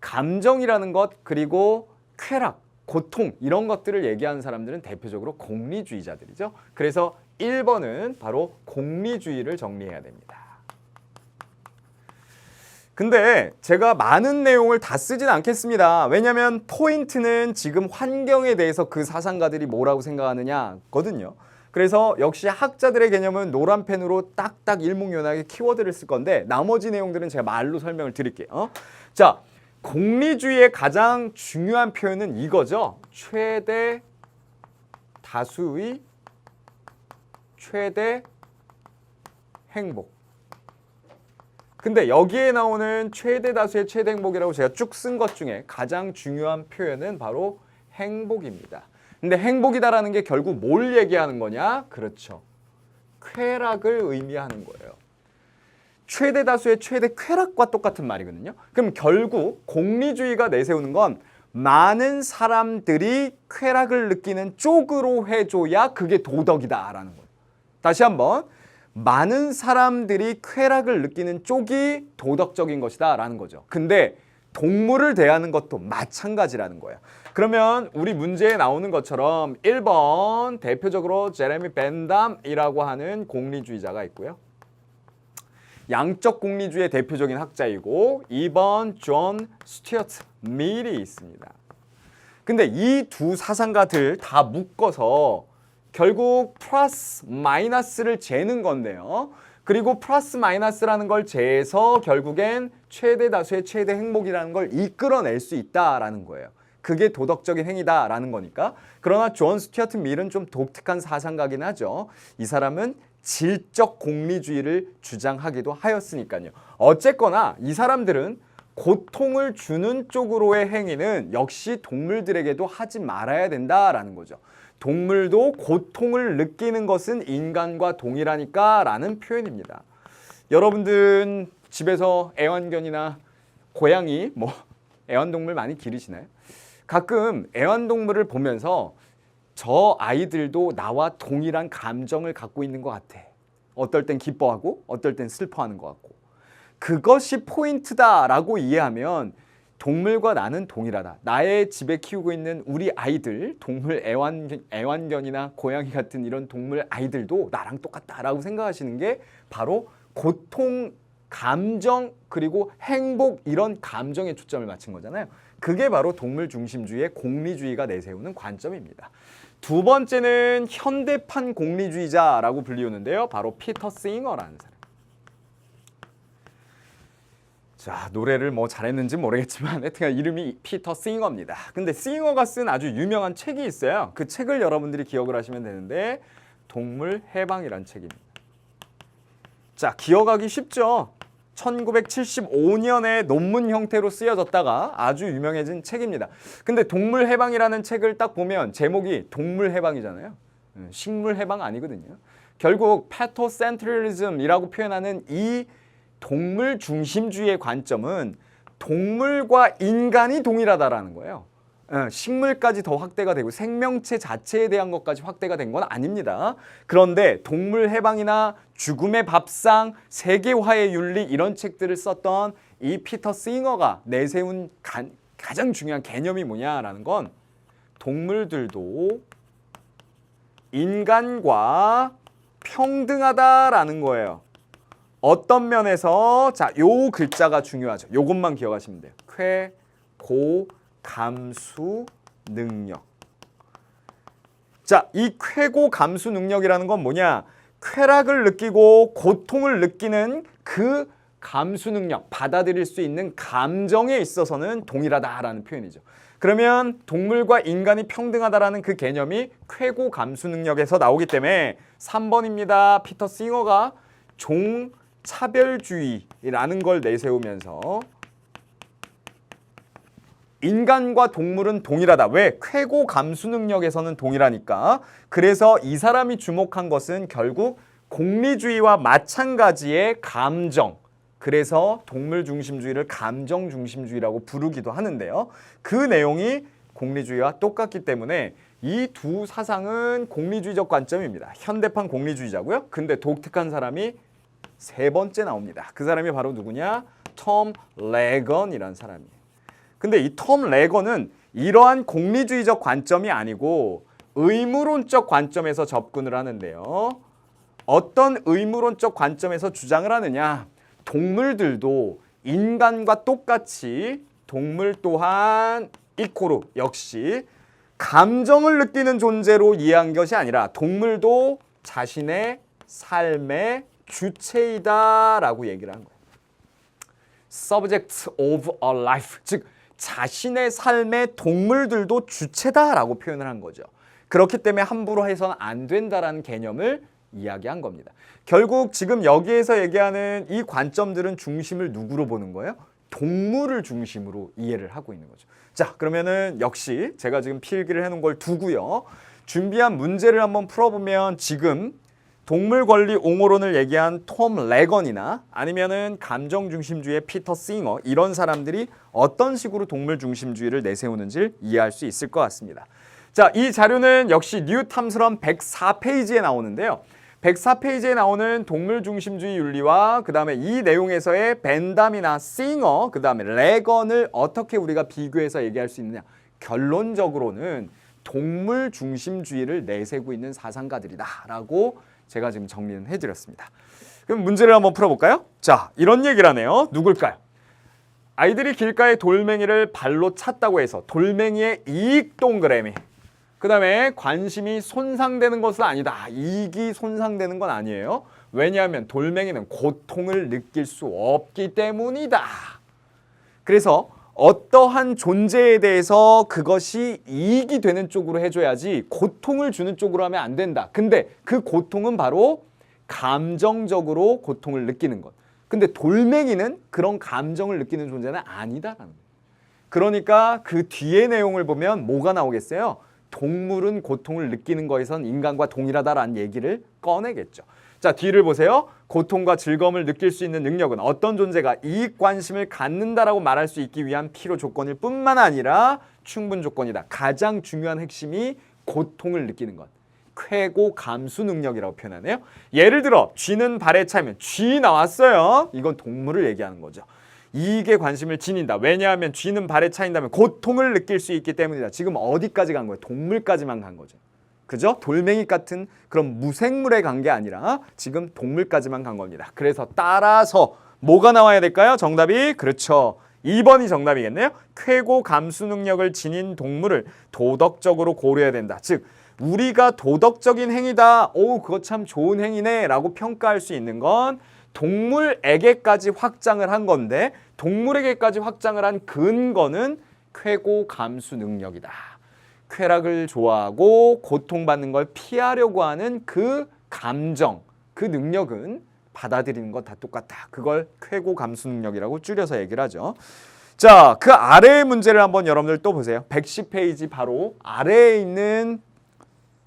감정이라는 것 그리고 쾌락, 고통 이런 것들을 얘기하는 사람들은 대표적으로 공리주의자들이죠. 그래서 1번은 바로 공리주의를 정리해야 됩니다. 근데 제가 많은 내용을 다 쓰진 않겠습니다. 왜냐하면 포인트는 지금 환경에 대해서 그 사상가들이 뭐라고 생각하느냐거든요. 그래서 역시 학자들의 개념은 노란 펜으로 딱딱 일목요연하게 키워드를 쓸 건데 나머지 내용들은 제가 말로 설명을 드릴게요. 자, 공리주의의 가장 중요한 표현은 이거죠. 최대 다수의 최대 행복. 근데 여기에 나오는 최대 다수의 최대 행복이라고 제가 쭉 쓴 것 중에 가장 중요한 표현은 바로 행복입니다. 근데 행복이다라는 게 결국 뭘 얘기하는 거냐? 그렇죠. 쾌락을 의미하는 거예요. 최대 다수의 최대 쾌락과 똑같은 말이거든요. 그럼 결국 공리주의가 내세우는 건 많은 사람들이 쾌락을 느끼는 쪽으로 해줘야 그게 도덕이다라는 거예요. 다시 한번. 많은 사람들이 쾌락을 느끼는 쪽이 도덕적인 것이다 라는 거죠. 근데 동물을 대하는 것도 마찬가지라는 거예요. 그러면 우리 문제에 나오는 것처럼 1번 대표적으로 제레미 벤담이라고 하는 공리주의자가 있고요. 양적 공리주의의 대표적인 학자이고 2번 존 스튜어트 밀이 있습니다. 근데 이 두 사상가들 다 묶어서 결국 플러스 마이너스를 재는 건데요. 그리고 플러스 마이너스라는 걸 재서 결국엔 최대 다수의 최대 행복이라는 걸 이끌어낼 수 있다라는 거예요. 그게 도덕적인 행위다라는 거니까. 그러나 존 스튜어트 밀은 좀 독특한 사상가긴 하죠. 이 사람은 질적 공리주의를 주장하기도 하였으니까요. 어쨌거나 이 사람들은 고통을 주는 쪽으로의 행위는 역시 동물들에게도 하지 말아야 된다라는 거죠. 동물도 고통을 느끼는 것은 인간과 동일하니까 라는 표현입니다. 여러분들은 집에서 애완견이나 고양이, 애완동물 많이 기르시나요? 가끔 애완동물을 보면서 저 아이들도 나와 동일한 감정을 갖고 있는 것 같아. 어떨 땐 기뻐하고 어떨 땐 슬퍼하는 것 같고. 그것이 포인트다라고 이해하면 동물과 나는 동일하다. 나의 집에 키우고 있는 우리 아이들, 동물 애완견이나 고양이 같은 이런 동물 아이들도 나랑 똑같다라고 생각하시는 게 바로 고통, 감정, 그리고 행복 이런 감정에 초점을 맞춘 거잖아요. 그게 바로 동물 중심주의의 공리주의가 내세우는 관점입니다. 두 번째는 현대판 공리주의자라고 불리우는데요. 바로 피터 싱어라는 사람. 자, 노래를 잘했는지 모르겠지만 하여튼 이름이 피터 싱어입니다. 근데 싱어가 쓴 아주 유명한 책이 있어요. 그 책을 여러분들이 기억을 하시면 되는데 동물 해방이란 책입니다. 자, 기억하기 쉽죠? 1975년에 논문 형태로 쓰여졌다가 아주 유명해진 책입니다. 근데 동물 해방이라는 책을 딱 보면 제목이 동물 해방이잖아요. 식물 해방 아니거든요. 결국 패토센트럴리즘이라고 표현하는 이 동물 중심주의의 관점은 동물과 인간이 동일하다라는 거예요. 식물까지 더 확대가 되고 생명체 자체에 대한 것까지 확대가 된 건 아닙니다. 그런데 동물 해방이나 죽음의 밥상, 세계화의 윤리 이런 책들을 썼던 이 피터 싱어가 내세운 가장 중요한 개념이 뭐냐라는 건 동물들도 인간과 평등하다라는 거예요. 어떤 면에서 자, 요 글자가 중요하죠. 요것만 기억하시면 돼요. 쾌, 고, 감수 능력. 자, 이 쾌고 감수 능력이라는 건 뭐냐? 쾌락을 느끼고 고통을 느끼는 그 감수 능력, 받아들일 수 있는 감정에 있어서는 동일하다라는 표현이죠. 그러면 동물과 인간이 평등하다라는 그 개념이 쾌고 감수 능력에서 나오기 때문에 3번입니다. 피터 싱어가 종차별주의라는 걸 내세우면서 인간과 동물은 동일하다. 왜? 쾌고 감수 능력에서는 동일하니까. 그래서 이 사람이 주목한 것은 결국 공리주의와 마찬가지의 감정. 그래서 동물 중심주의를 감정 중심주의라고 부르기도 하는데요. 그 내용이 공리주의와 똑같기 때문에 이 두 사상은 공리주의적 관점입니다. 현대판 공리주의자고요. 근데 독특한 사람이 세 번째 나옵니다. 그 사람이 바로 누구냐? 톰 레건이라는 사람이에요. 근데 이 톰 레건은 이러한 공리주의적 관점이 아니고 의무론적 관점에서 접근을 하는데요. 어떤 의무론적 관점에서 주장을 하느냐? 동물들도 인간과 똑같이 동물 또한 이코르 역시 감정을 느끼는 존재로 이해한 것이 아니라 동물도 자신의 삶의 주체이다라고 얘기를 한 거예요. Subject of a life, 즉 자신의 삶의 동물들도 주체다라고 표현을 한 거죠. 그렇기 때문에 함부로 해서는 안 된다라는 개념을 이야기한 겁니다. 결국 지금 여기에서 얘기하는 이 관점들은 중심을 누구로 보는 거예요? 동물을 중심으로 이해를 하고 있는 거죠. 자, 그러면은 역시 제가 지금 필기를 해놓은 걸 두고요. 준비한 문제를 한번 풀어보면 지금 동물 권리 옹호론을 얘기한 톰 레건이나 아니면은 감정 중심주의의 피터 싱어 이런 사람들이 어떤 식으로 동물 중심주의를 내세우는지 이해할 수 있을 것 같습니다. 자, 이 자료는 역시 뉴 탐스런 104페이지에 나오는데요. 104페이지에 나오는 동물 중심주의 윤리와 그 다음에 이 내용에서의 벤담이나 싱어, 그 다음에 레건을 어떻게 우리가 비교해서 얘기할 수 있느냐. 결론적으로는 동물 중심주의를 내세우고 있는 사상가들이다라고 제가 지금 정리는 해드렸습니다. 그럼 문제를 한번 풀어볼까요? 자, 이런 얘기를 하네요. 누굴까요? 아이들이 길가에 돌멩이를 발로 찼다고 해서 돌멩이의 이익 동그라미, 그 다음에 관심이 손상되는 것은 아니다. 이익이 손상되는 건 아니에요. 왜냐하면 돌멩이는 고통을 느낄 수 없기 때문이다. 그래서 어떠한 존재에 대해서 그것이 이익이 되는 쪽으로 해줘야지 고통을 주는 쪽으로 하면 안 된다. 근데 그 고통은 바로 감정적으로 고통을 느끼는 것. 근데 돌멩이는 그런 감정을 느끼는 존재는 아니다라는 거예요. 그러니까 그 뒤의 내용을 보면 뭐가 나오겠어요? 동물은 고통을 느끼는 거에선 인간과 동일하다라는 얘기를 꺼내겠죠. 자, 뒤를 보세요. 고통과 즐거움을 느낄 수 있는 능력은 어떤 존재가 이익 관심을 갖는다라고 말할 수 있기 위한 필요 조건일 뿐만 아니라 충분 조건이다. 가장 중요한 핵심이 고통을 느끼는 것. 쾌고 감수 능력이라고 표현하네요. 예를 들어 쥐는 발에 차면 쥐 나왔어요. 이건 동물을 얘기하는 거죠. 이익에 관심을 지닌다. 왜냐하면 쥐는 발에 차인다면 고통을 느낄 수 있기 때문이다. 지금 어디까지 간 거예요? 동물까지만 간 거죠. 그죠? 돌멩이 같은 그런 무생물에 간 게 아니라 지금 동물까지만 간 겁니다. 그래서 따라서 뭐가 나와야 될까요? 정답이 그렇죠. 2번이 정답이겠네요. 쾌고 감수 능력을 지닌 동물을 도덕적으로 고려해야 된다. 즉 우리가 도덕적인 행위다. 오, 그거 참 좋은 행위네 라고 평가할 수 있는 건 동물에게까지 확장을 한 건데 동물에게까지 확장을 한 근거는 쾌고 감수 능력이다. 쾌락을 좋아하고 고통받는 걸 피하려고 하는 그 감정, 그 능력은 받아들이는 건 다 똑같다. 그걸 쾌고 감수 능력이라고 줄여서 얘기를 하죠. 자, 그 아래의 문제를 한번 여러분들 또 보세요. 110페이지 바로 아래에 있는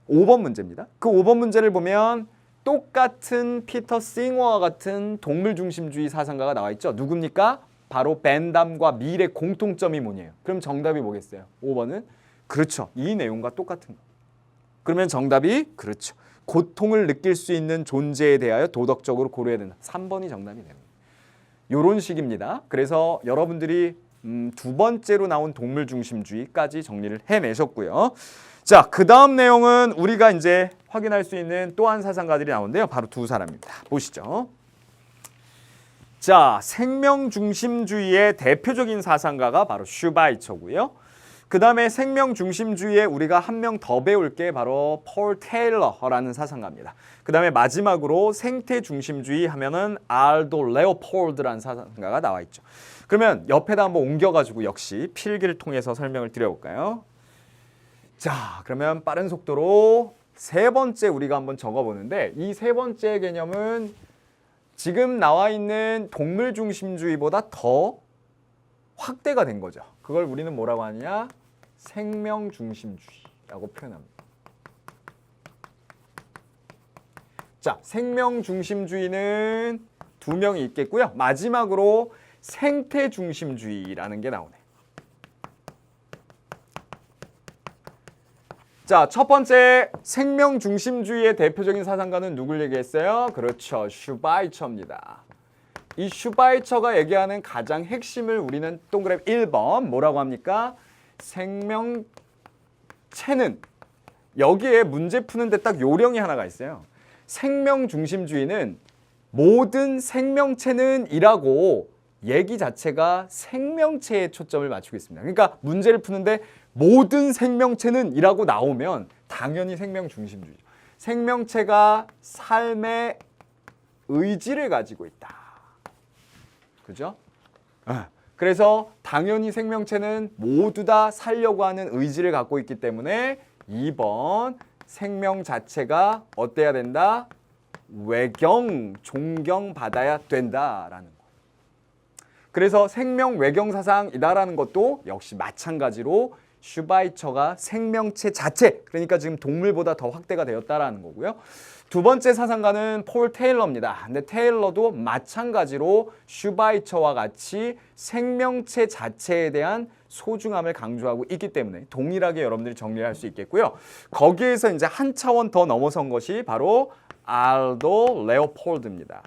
5번 문제입니다. 그 5번 문제를 보면 똑같은 피터 싱어와 같은 동물 중심주의 사상가가 나와 있죠. 누굽니까? 바로 벤담과 밀의 공통점이 뭐냐요? 그럼 정답이 뭐겠어요? 5번은? 그렇죠. 이 내용과 똑같은 거. 그러면 정답이 그렇죠. 고통을 느낄 수 있는 존재에 대하여 도덕적으로 고려해야 된다. 3번이 정답이 됩니다. 이런 식입니다. 그래서 여러분들이 두 번째로 나온 동물 중심주의까지 정리를 해내셨고요. 자, 그 다음 내용은 우리가 이제 확인할 수 있는 또 한 사상가들이 나오는데요. 바로 두 사람입니다. 보시죠. 자, 생명 중심주의의 대표적인 사상가가 바로 슈바이처고요. 그 다음에 생명 중심주의에 우리가 한 명 더 배울 게 바로 폴 테일러라는 사상가입니다. 그 다음에 마지막으로 생태 중심주의 하면은 알도 레오폴드라는 사상가가 나와 있죠. 그러면 옆에다 한번 옮겨가지고 역시 필기를 통해서 설명을 드려볼까요? 자, 그러면 빠른 속도로 세 번째 우리가 한번 적어보는데 이 세 번째 개념은 지금 나와 있는 동물 중심주의보다 더 확대가 된 거죠. 그걸 우리는 뭐라고 하느냐? 생명 중심주의라고 표현합니다. 자, 생명 중심주의는 두 명이 있겠고요. 마지막으로 생태 중심주의라는 게 나오네. 자, 첫 번째 생명 중심주의의 대표적인 사상가는 누굴 얘기했어요? 그렇죠. 슈바이처입니다. 이 슈바이처가 얘기하는 가장 핵심을 우리는 동그라미 1번 뭐라고 합니까? 생명체는 여기에 문제 푸는데 딱 요령이 하나가 있어요. 생명 중심주의는 모든 생명체는 이라고 얘기 자체가 생명체에 초점을 맞추고 있습니다. 그러니까 문제를 푸는데 모든 생명체는 이라고 나오면 당연히 생명 중심주의죠. 생명체가 삶의 의지를 가지고 있다. 그죠? 그래서 당연히 생명체는 모두 다 살려고 하는 의지를 갖고 있기 때문에 2번 생명 자체가 어때야 된다? 존경받아야 된다라는 거. 그래서 생명 외경 사상이다라는 것도 역시 마찬가지로 슈바이처가 생명체 자체, 그러니까 지금 동물보다 더 확대가 되었다라는 거고요. 두 번째 사상가는 폴 테일러입니다. 근데 테일러도 마찬가지로 슈바이처와 같이 생명체 자체에 대한 소중함을 강조하고 있기 때문에 동일하게 여러분들이 정리할 수 있겠고요. 거기에서 이제 한 차원 더 넘어선 것이 바로 알도 레오폴드입니다.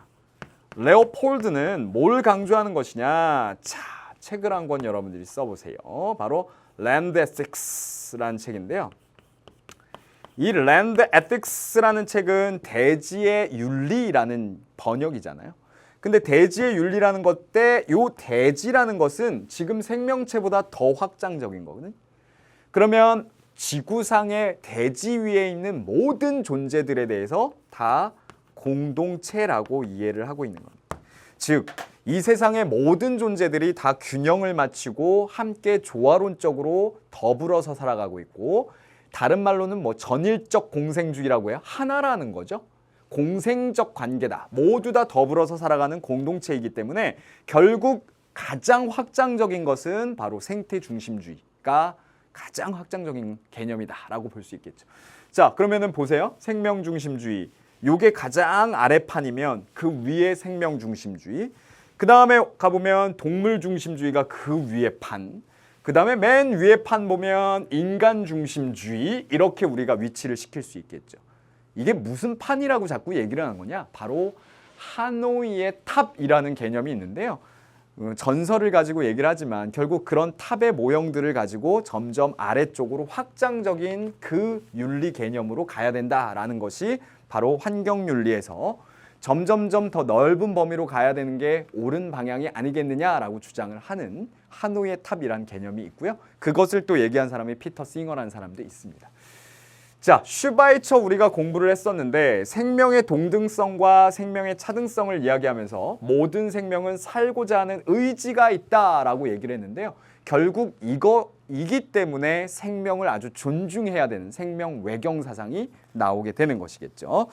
레오폴드는 뭘 강조하는 것이냐? 자, 책을 한 권 여러분들이 써보세요. 바로 랜드 에틱스라는 책인데요. 이 랜드 에틱스라는 책은 대지의 윤리라는 번역이잖아요. 근데 대지의 윤리라는 것 때 요 대지라는 것은 지금 생명체보다 더 확장적인 거거든요. 그러면 지구상의 대지 위에 있는 모든 존재들에 대해서 다 공동체라고 이해를 하고 있는 겁니다. 즉 이 세상의 모든 존재들이 다 균형을 맞추고 함께 조화론적으로 더불어서 살아가고 있고, 다른 말로는 뭐 전일적 공생주의라고 해요. 하나라는 거죠. 공생적 관계다. 모두 다 더불어서 살아가는 공동체이기 때문에 결국 가장 확장적인 것은 바로 생태 중심주의가 가장 확장적인 개념이다라고 볼 수 있겠죠. 자, 그러면은 보세요. 생명 중심주의. 요게 가장 아래판이면 그 위에 생명 중심주의. 그 다음에 가보면 동물 중심주의가 그 위에 판. 그 다음에 맨 위에 판 보면 인간 중심주의. 이렇게 우리가 위치를 시킬 수 있겠죠. 이게 무슨 판이라고 자꾸 얘기를 하는 거냐? 바로 하노이의 탑이라는 개념이 있는데요. 전설을 가지고 얘기를 하지만 결국 그런 탑의 모형들을 가지고 점점 아래쪽으로 확장적인 그 윤리 개념으로 가야 된다라는 것이 바로 환경윤리에서 점점점 더 넓은 범위로 가야 되는 게 옳은 방향이 아니겠느냐라고 주장을 하는 하노이의 탑이라는 개념이 있고요. 그것을 또 얘기한 사람이 피터 싱어라는 사람도 있습니다. 자, 슈바이처 우리가 공부를 했었는데 생명의 동등성과 생명의 차등성을 이야기하면서 모든 생명은 살고자 하는 의지가 있다라고 얘기를 했는데요. 결국 이거이기 때문에 생명을 아주 존중해야 되는 생명 외경 사상이 나오게 되는 것이겠죠.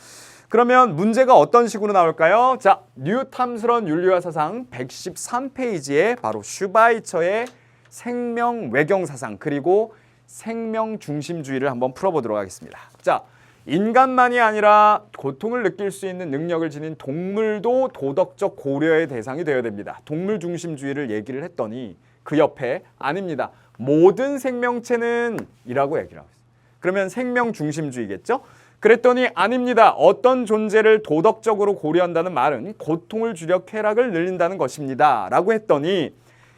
그러면 문제가 어떤 식으로 나올까요? 자, 뉴탐스런 윤리와 사상 113페이지에 바로 슈바이처의 생명 외경 사상 그리고 생명 중심주의를 한번 풀어보도록 하겠습니다. 자, 인간만이 아니라 고통을 느낄 수 있는 능력을 지닌 동물도 도덕적 고려의 대상이 되어야 됩니다. 동물 중심주의를 얘기를 했더니 그 옆에 아닙니다. 모든 생명체는 이라고 얘기를 하고 있어요. 그러면 생명 중심주의겠죠? 그랬더니 아닙니다. 어떤 존재를 도덕적으로 고려한다는 말은 고통을 줄여 쾌락을 늘린다는 것입니다. 라고 했더니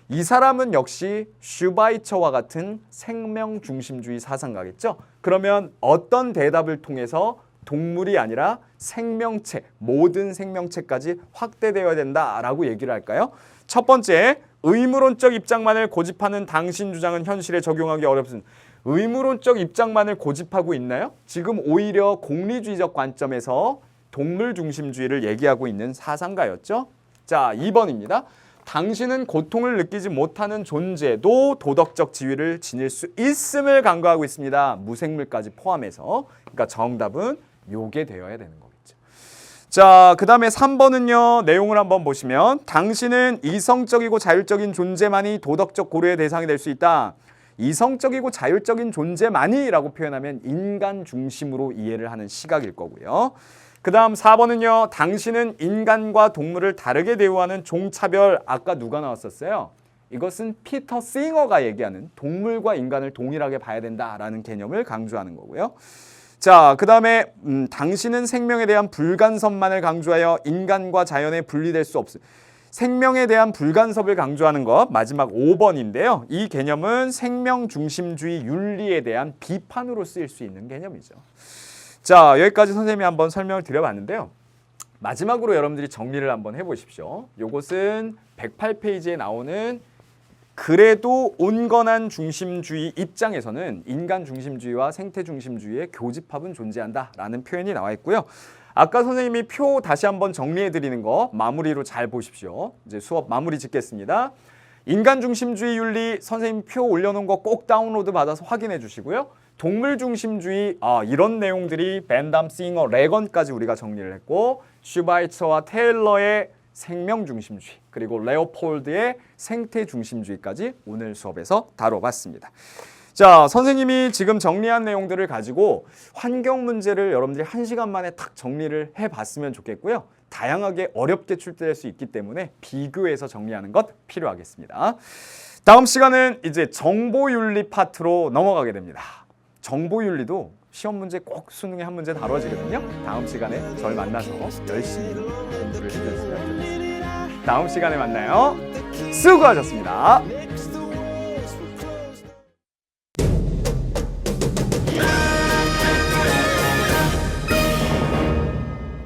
이 사람은 역시 슈바이처와 같은 생명 중심주의 사상가겠죠. 그러면 어떤 대답을 통해서 동물이 아니라 생명체, 모든 생명체까지 확대되어야 된다라고 얘기를 할까요? 첫 번째, 의무론적 입장만을 고집하는 당신 주장은 현실에 적용하기 어렵습니다. 의무론적 입장만을 고집하고 있나요? 지금 오히려 공리주의적 관점에서 동물 중심주의를 얘기하고 있는 사상가였죠. 자, 2번입니다. 당신은 고통을 느끼지 못하는 존재도 도덕적 지위를 지닐 수 있음을 강조하고 있습니다. 무생물까지 포함해서. 그러니까 정답은 요게 되어야 되는 거겠죠. 자, 그 다음에 3번은요. 내용을 한번 보시면 당신은 이성적이고 자율적인 존재만이 도덕적 고려의 대상이 될 수 있다. 이성적이고 자율적인 존재만이 라고 표현하면 인간 중심으로 이해를 하는 시각일 거고요. 그 다음 4번은요. 당신은 인간과 동물을 다르게 대우하는 종차별. 아까 누가 나왔었어요? 이것은 피터 싱어가 얘기하는 동물과 인간을 동일하게 봐야 된다라는 개념을 강조하는 거고요. 자, 그 다음에 당신은 생명에 대한 불간섭만을 강조하여 인간과 자연에 분리될 수 없음. 생명에 대한 불간섭을 강조하는 것 마지막 5번인데요. 이 개념은 생명 중심주의 윤리에 대한 비판으로 쓰일 수 있는 개념이죠. 자, 여기까지 선생님이 한번 설명을 드려봤는데요. 마지막으로 여러분들이 정리를 한번 해보십시오. 요것은 108페이지에 나오는 그래도 온건한 중심주의 입장에서는 인간 중심주의와 생태 중심주의의 교집합은 존재한다라는 표현이 나와 있고요. 아까 선생님이 표 다시 한번 정리해 드리는 거 마무리로 잘 보십시오. 이제 수업 마무리 짓겠습니다. 인간 중심주의 윤리 선생님 표 올려놓은 거 꼭 다운로드 받아서 확인해 주시고요. 동물 중심주의 이런 내용들이 벤담, 싱어, 레건까지 우리가 정리를 했고 슈바이처와 테일러의 생명 중심주의 그리고 레오폴드의 생태 중심주의까지 오늘 수업에서 다뤄봤습니다. 자, 선생님이 지금 정리한 내용들을 가지고 환경 문제를 여러분들이 1시간 만에 탁 정리를 해봤으면 좋겠고요. 다양하게 어렵게 출제될 수 있기 때문에 비교해서 정리하는 것 필요하겠습니다. 다음 시간은 이제 정보윤리 파트로 넘어가게 됩니다. 정보윤리도 시험 문제 꼭 수능에 한 문제 다뤄지거든요. 다음 시간에 저를 만나서 열심히 공부를 해주셨으면 좋겠습니다. 다음 시간에 만나요. 수고하셨습니다.